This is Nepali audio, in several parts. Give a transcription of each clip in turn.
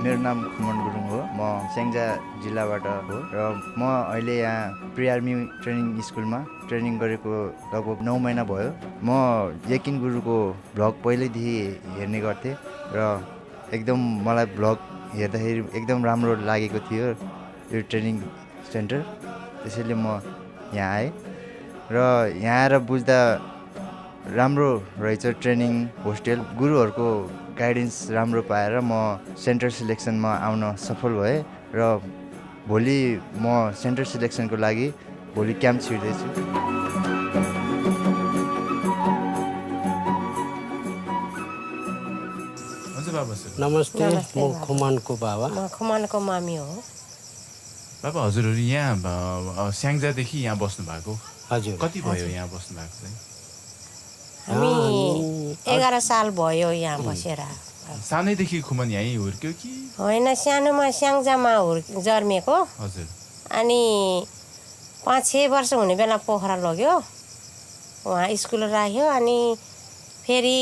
मेरो नाम खुमन गुरुङ हो। म स्याङ्जा जिल्लाबाट हो र म अहिले यहाँ प्रि आर्मी ट्रेनिङ स्कुलमा ट्रेनिङ गरेको लगभग 9 महिना भयो। म यकिन गुरुको भ्लग पहिल्यैदेखि हेर्ने गर्थेँ र एकदम मलाई भ्लग हेर्दाखेरि एकदम राम्रो लागेको थियो यो ट्रेनिङ सेन्टर। त्यसैले म यहाँ आएँ र यहाँ आएर बुझ्दा राम्रो रहेछ ट्रेनिङ होस्टेल। गुरुहरूको गाइडेन्स राम्रो पाएर म सेन्टर सिलेक्सनमा आउन सफल भएँ र भोलि म सेन्टर सिलेक्सनको लागि भोलि क्याम्प छिर्दैछु। नमस्ते, म खुमनको बाबा। म खुमनको मम्मी हो। बाबा, हजुरहरू यहाँ स्याङ्जादेखि यहाँ बस्नु भएको? हजुर। कति भयो यहाँ बस्नु भएको चाहिँ? हामी 11 साल भयो यहाँ बसेर। सानैदेखि खुमन यहीँ हुर्क्यो कि? होइन, सानोमा स्याङ्जामा जन्मेको। हजुर। अनि 5-6 वर्ष हुने बेला पोखरा लग्यो, उहाँ स्कुल राख्यो। अनि फेरि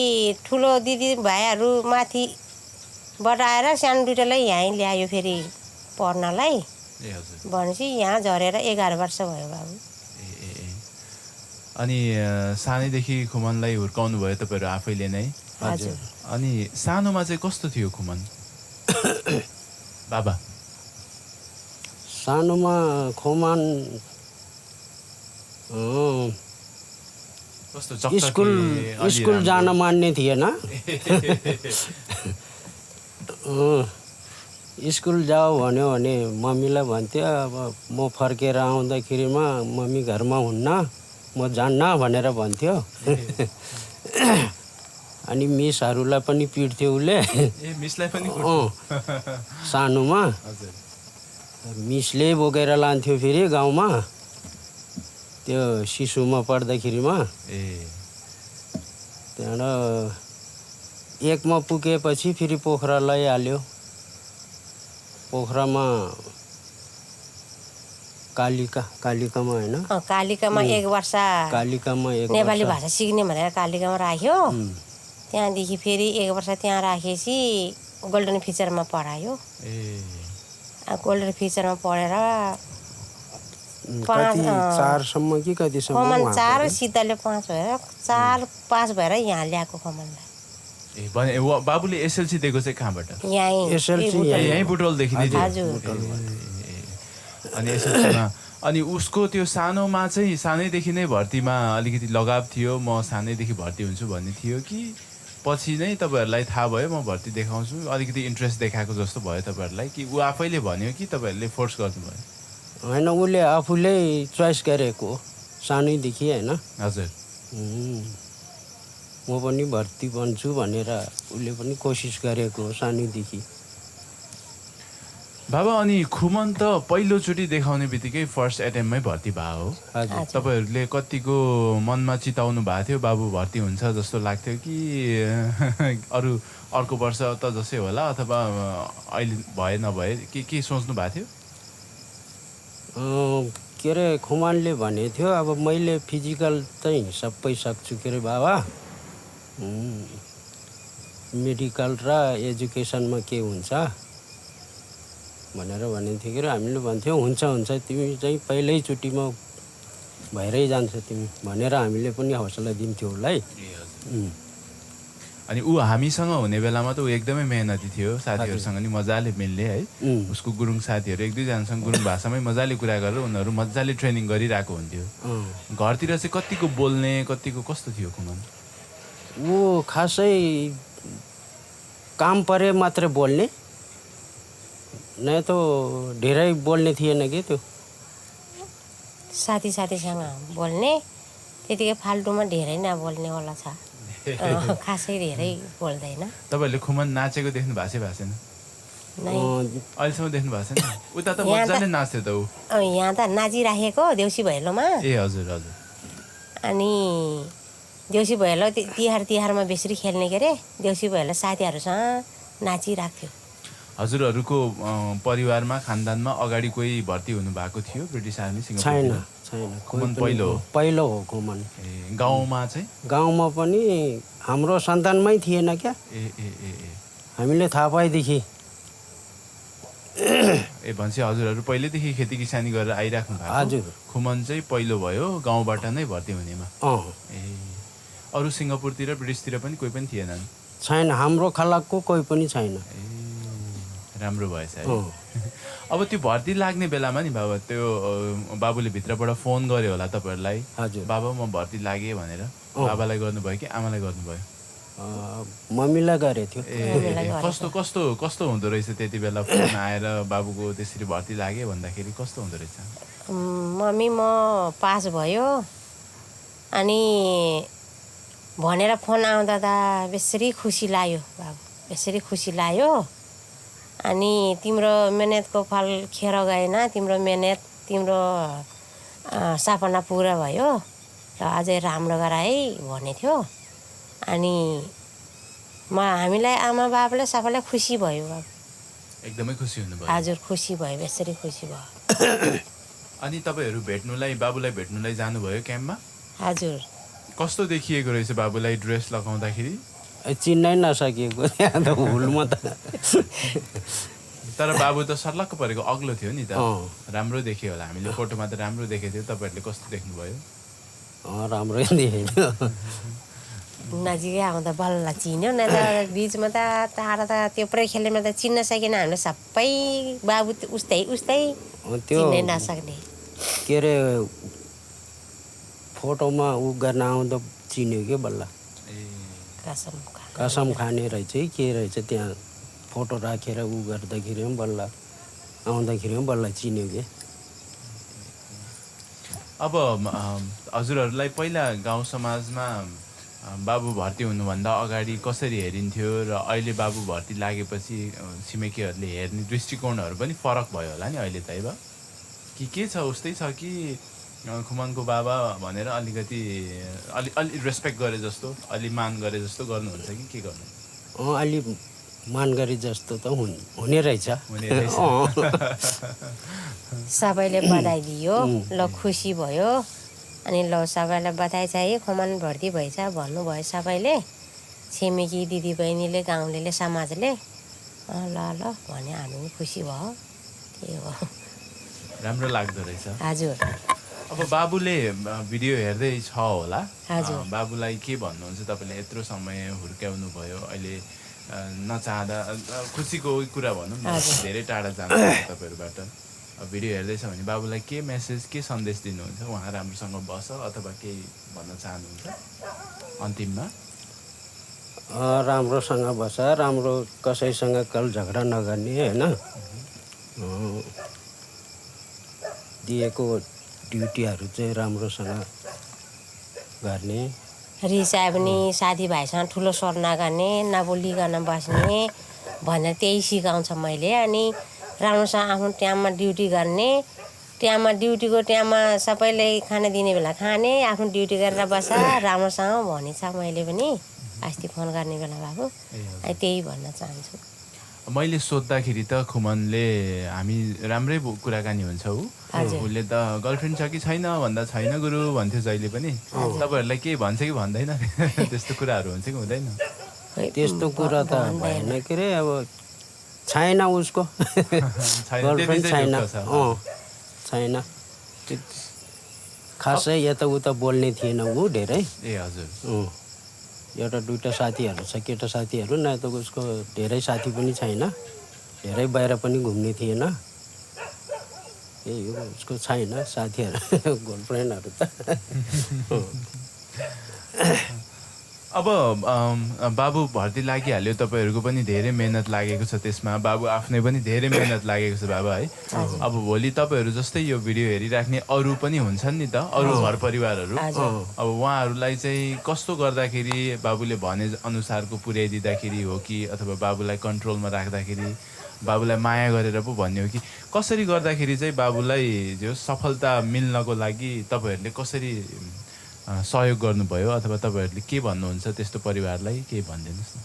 ठुलो दिदी भाइहरू माथिबाट आएर सानो दुइटालाई यहीँ ल्यायो फेरि पढ्नलाई। भनेपछि यहाँ झरेर 11 वर्ष भयो बाबु। अनि सानैदेखि खुमनलाई हुर्काउनु भयो तपाईँहरू आफैले नै? हजुर। अनि सानोमा चाहिँ कस्तो थियो खुमन बाबा? सानोमा खुमन स्कुल जान मान्ने थिएन। स्कुल जाऊ भन्यो भने मम्मीलाई भन्थ्यो, अब म फर्केर आउँदाखेरिमा मम्मी घरमा हुन्न, म जान्न भनेर भन्थ्यो। अनि मिसहरूलाई पनि पिट्थ्यो उसले। सानोमा मिसले बोकेर लान्थ्यो फेरि गाउँमा, त्यो शिशुमा पढ्दाखेरिमा। त्यहाँबाट 1मा पुगेपछि फेरि पोखरा लैहाल्यो। पोखरामा कालिकामा होइन, कालिकामा 1 वर्ष नेपाली भाषा सिक्ने भनेर कालिकामा राख्यो। त्यहाँदेखि फेरि 1 वर्ष त्यहाँ राखेपछि गोल्डन फिचरमा पढायो। गोल्डन फिचरमा पढेर 4सम्म कि कतिसम्म? खमन 4, सिद्धले 5 भएर 4-5 भएर यहाँ ल्याएको खमनलाई। बाबुले एसएलसी दिएको चाहिँ कहाँबाट? यहीँ बुटोलदेखि नै? अनि एसएलसीमा अनि उसको त्यो सानोमा चाहिँ सानैदेखि नै भर्तीमा अलिकति लगाव थियो, म सानैदेखि भर्ती हुन्छु भन्ने थियो कि पछि नै तपाईँहरूलाई थाहा भयो म भर्ती देखाउँछु, अलिकति इन्ट्रेस्ट देखाएको जस्तो भयो तपाईँहरूलाई, कि ऊ आफैले भन्यो कि तपाईँहरूले फोर्स गर्नुभयो? होइन, उसले आफूले चोइस गरेको सानैदेखि होइन। हजुर। म पनि भर्ती बन्छु भनेर उसले पनि कोसिस गरेको सानैदेखि। बाबा, अनि खुमन त पहिलोचोटि देखाउने बित्तिकै फर्स्ट एटेम्पमै भर्ती भयो हो? तपाईँहरूले कतिको मनमा चिताउनु भएको थियो बाबु भर्ती हुन्छ जस्तो लाग्थ्यो कि अर्को वर्ष त जसै होला, अथवा अहिले भए नभए के सोच्नु भएको थियो? के अरे, खुमनले भने थियो अब मैले फिजिकल चाहिँ सबै सक्छु के अरे बाबा, मेडिकल र एजुकेसनमा के हुन्छ भनेर भनेको थियो कि हामीले भन्थ्यौँ हुन्छ तिमी चाहिँ पहिल्यैचोटिमा भएरै जान्छ तिमी भनेर हामीले पनि हौसला दिन्थ्यौँ उसलाई। अनि ऊ हामीसँग हुने बेलामा त ऊ एकदमै मेहनती थियो, साथीहरूसँग नि मजाले मिल्ने है। उसको गुरुङ साथीहरू 1-2जनासँग गुरुङ भाषामै मजाले कुरा गरेर उनीहरू मजाले ट्रेनिङ गरिरहेको हुन्थ्यो। घरतिर चाहिँ कतिको बोल्ने, कतिको कस्तो थियो खुमन? ऊ खासै काम परे मात्रै बोल्ने, नै त धेरै बोल्ने थिएन कि त्यो। साथीसँग बोल्ने, त्यतिकै फाल्टुमा धेरै नबोल्ने वाला छ, खासै धेरै बोल्दैन। तपाईँहरूले खुमन नाचेको देख्नु भएको छैन? अहिलेसम्म देख्नु भएको छैन? उता त मजाले नाच्थ्यो त ऊ। यहाँ त नाचिराखेको देउसी भैलोमा। हजुर। अनि देउसी भैलो तिहारमा बेसरी खेल्ने के अरे, देउसी भैलो साथीहरूसँग नाचिराख्थ्यो। हजुरहरूको परिवारमा खानदानमा अगाडि कोही भर्ती हुनुभएको थियो ब्रिटिस आर्मी? छैन। खुमन पहिलो हो खुमन। गाउँमा चाहिँ? गाउँमा पनि हाम्रो सन्तानमै थिएन क्या। हामीले थाहा पाएदेखि ए भनेपछि हजुरहरू पहिल्यैदेखि खेती किसानी गरेर आइराख्नु भएको? हजुर। खुमन चाहिँ पहिलो भयो गाउँबाट नै भर्ती हुनेमा? ए अरू सिङ्गापुरतिर ब्रिटिसतिर पनि कोही पनि थिएनन्? छैन, हाम्रो खलकको कोही पनि छैन। ए राम्रो भएछ है। अब त्यो भर्ती लाग्ने बेलामा नि बाबा, त्यो बाबुले भित्रबाट फोन गर्यो होला तपाईँहरूलाई? हजुर। बाबा म भर्ती लागेँ भनेर बाबालाई गर्नुभयो कि आमालाई गर्नुभयो? मम्मीलाई गरेको थियो। ए कस्तो कस्तो कस्तो हुँदो रहेछ त्यति बेला फोन आएर बाबुको त्यसरी भर्ती लाग्यो भन्दाखेरि कस्तो हुँदो रहेछ? मम्मी म पास भयो अनि भनेर फोन आउँदा त बेसरी खुसी लाग्यो बाबु, बेसरी खुसी लाग्यो। अनि तिम्रो मेहनतको फल खेर गएन, तिम्रो मेहनत तिम्रो सपना पुरा भयो र अझै राम्रो गर है भन्ने थियो। अनि हामीलाई आमा बाबालाई सबैलाई खुसी भयो बाबु, एकदमै खुसी हुनुभयो? हजुर खुसी भयो, बेसरी खुसी भयो। अनि तपाईँहरू भेट्नुलाई बाबुलाई भेट्नुलाई जानुभयो क्याम्पमा? हजुर। कस्तो देखिएको रहेछ बाबुलाई ड्रेस लगाउँदाखेरि? चिन्नै नसकिएको त्यहाँ त हुलमा त। तर बाबु त सर्लक्क परेको अग्लो थियो नि त, राम्रो देखियो होला। हामीले फोटोमा त राम्रो देखेको थियो, तपाईँहरूले कस्तो देख्नुभयो? राम्रै देखेको। नजिकै आउँदा बल्ल चिन्यो, न त बिचमा त टाढा त त्यो पुरै खेल्नेमा त चिन्न सकेन। हामीले सबै बाबु उस्तै उस्तै चिन्नै नसक्ने। के अरे फोटोमा उ गर्न आउँदा चिन्यो कि बल्ल। कसम खाने रहेछ के रहेछ त्यहाँ फोटो राखेर उ गर्दाखेरि पनि बल्ल आउँदाखेरि पनि बल्ल चिन्यो कि। अब हजुरहरूलाई पहिला गाउँ समाजमा बाबु भर्ती हुनुभन्दा अगाडि कसरी हेरिन्थ्यो र अहिले बाबु भर्ती लागेपछि छिमेकीहरूले हेर्ने दृष्टिकोणहरू पनि फरक भयो होला नि अहिले त? कि के छ, उस्तै छ कि खुमनको बाबा भनेर अलिकति अलि रेस्पेक्ट गरे जस्तो, अलि मान गरे जस्तो गर्नुहुन्छ कि के गर्नु? अलि मान गरे जस्तो त हुने रहेछ। सबैले बधाई दियो, ल खुसी भयो। अनि ल सबैलाई बधाई चाहियो, खुमन भर्ती भएछ भन्नुभयो सबैले, छिमेकी दिदीबहिनीले, गाउँले, समाजले। ल ल भने हामी पनि खुसी भयो, त्यही हो। राम्रो लाग्दो रहेछ। हजुर। अब बाबुले भिडियो हेर्दै छ होला, हजुर। बाबुलाई के भन्नुहुन्छ? तपाईँले यत्रो समय हुर्काउनु भयो, अहिले नचाहँदा खुसीको कुरा भनौँ न, धेरै टाढा जानुहुन्छ तपाईँहरूबाट। भिडियो हेर्दैछ भने बाबुलाई के मेसेज, के सन्देश दिनुहुन्छ? उहाँ राम्रोसँग बस अथवा केही भन्न चाहनुहुन्छ अन्तिममा? राम्रोसँग बस, राम्रो कसैसँग कल झगडा नगर्ने होइन, दिएको ड्युटीहरू चाहिँ राम्रोसँग गर्ने। रिसायो भने साथीभाइसँग ठुलो स्वर नगर्ने, नबोलिकन बस्ने भनेर त्यही सिकाउँछ मैले। अनि राम्रोसँग आफ्नो टाइममा ड्युटी गर्ने, टाइममा ड्युटीको टाइममा सबैले खाना दिने बेला खाने, आफ्नो ड्युटी गरेर बस राम्रोसँग भनेछ मैले पनि अस्ति फोन गर्ने बेला बाबु। त्यही भन्न चाहन्छु। मैले सोद्धाखेरि त खुमनले हामी राम्रै कुराकानी हुन्छ, उसले त गर्लफ्रेन्ड छ कि छैन भन्दा छैन गुरु भन्थ्यो जहिले पनि। तपाईँहरूलाई केही भन्छ कि भन्दैन? त्यस्तो कुराहरू हुन्छ कि हुँदैन? त्यस्तो कुरा त भएन के अरे, अब छैन उसको गर्लफ्रेन्ड छैन। छैन, खासै यताउता बोल्ने थिएन ऊ धेरै। ए हजुर। एउटा दुईवटा साथीहरू छ, केटा साथीहरू, न त उसको धेरै साथी पनि छैन, धेरै बाहिर पनि घुम्ने थिएन। यही हो, उसको छैन साथीहरू गर्लफ्रेन्डहरू त। अब बाबु भर्ती लागिहाल्यो, तपाईँहरूको पनि धेरै मेहनत लागेको छ त्यसमा, बाबु आफ्नै पनि धेरै मेहनत लागेको छ बाबा है। अब भोलि तपाईँहरू जस्तै यो भिडियो हेरिराख्ने अरू पनि हुन्छन् नि त, अरू घर परिवारहरू। अब उहाँहरूलाई चाहिँ कस्तो गर्दाखेरि बाबुले भने अनुसारको पुर्याइदिँदाखेरि हो कि, अथवा बाबुलाई कन्ट्रोलमा राख्दाखेरि, बाबुलाई माया गरेर पो भन्ने हो कि, कसरी गर्दाखेरि चाहिँ बाबुलाई जो सफलता मिल्नको लागि तपाईँहरूले कसरी सहयोग गर्नुभयो, अथवा तपाईँहरूले के भन्नुहुन्छ त्यस्तो परिवारलाई, केही भनिदिनुहोस् न।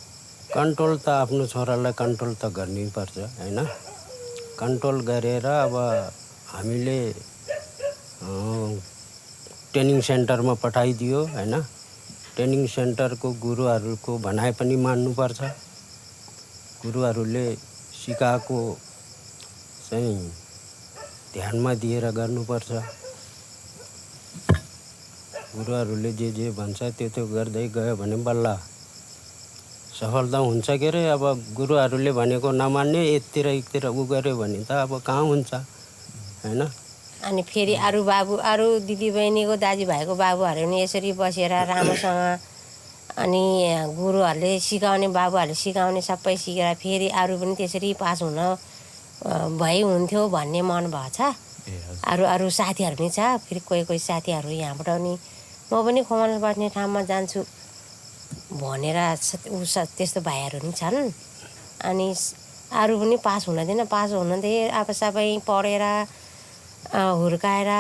कन्ट्रोल त आफ्नो छोरालाई कन्ट्रोल त गर्नै पर्छ होइन। कन्ट्रोल गरेर अब हामीले ट्रेनिङ सेन्टरमा पठाइदियो होइन। ट्रेनिङ सेन्टरको गुरुहरूको भनाइ पनि मान्नुपर्छ। गुरुहरूले सिकाएको चाहिँ ध्यानमा दिएर गर्नुपर्छ। गुरुहरूले जे भन्छ त्यो गर्दै गयो भने बल्ल सफलता हुन्छ के अरे। अब गुरुहरूले भनेको नमान्ने एकतिर उ गऱ्यो भने त अब कहाँ हुन्छ हैन। अनि फेरि अरू दिदीबहिनीको दाजुभाइको बाबुहरू नि यसरी बसेर राम्रोसँग अनि गुरुहरूले सिकाउने बाबुहरूले सिकाउने सबै सिकेर फेरि अरू पनि त्यसरी पास हुन भइ हुन्थ्यो भन्ने मन भएको छ। अरू साथीहरू पनि छ। फेरि कोही साथीहरू यहाँबाट नि म पनि खोमल बस्ने ठाउँमा जान्छु भनेर त्यस्तो भाइहरू पनि छन्। अनि अरू पनि पास हुँदैन अब सबै पढेर हुर्काएर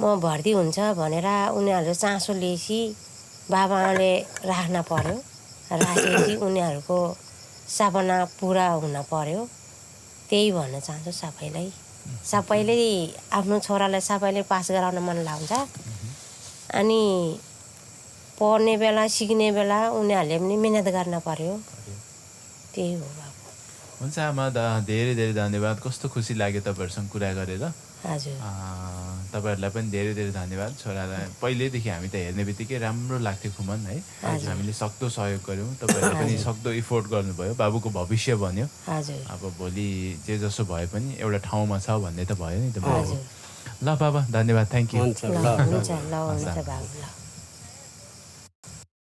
म भर्ती हुन्छ भनेर उनीहरूले चासो लिएपछि बाबाले राख्न पर्यो। राखेपछि उनीहरूको सपना पुरा हुन पर्यो। त्यही भन्न चाहन्छु सबैले आफ्नो छोरालाई सबैले पास गराउन मन लाग्छ। अनि पढ्ने बेला सिक्ने बेला उनीहरूले पनि मिहिनेत गर्न पर्यो। त्यही हो बाबु। हुन्छ आमा, धेरै धन्यवाद। कस्तो खुसी लाग्यो तपाईँहरूसँग कुरा गरेर। हजुर तपाईँहरूलाई पनि धेरै धन्यवाद। छोरालाई पहिल्यैदेखि हामी त हेर्ने बित्तिकै राम्रो लाग्थ्यो खुमन है। हामीले सक्दो सहयोग गऱ्यौँ, तपाईँहरूले पनि सक्दो इफोर्ट गर्नुभयो, बाबुको भविष्य बन्यो। अब भोलि जे जसो भए पनि एउटा ठाउँमा छ भन्ने त भयो नि त बाबु। ल बाबा, धन्यवाद, थ्याङ्क यू। हुन्छ बाबु।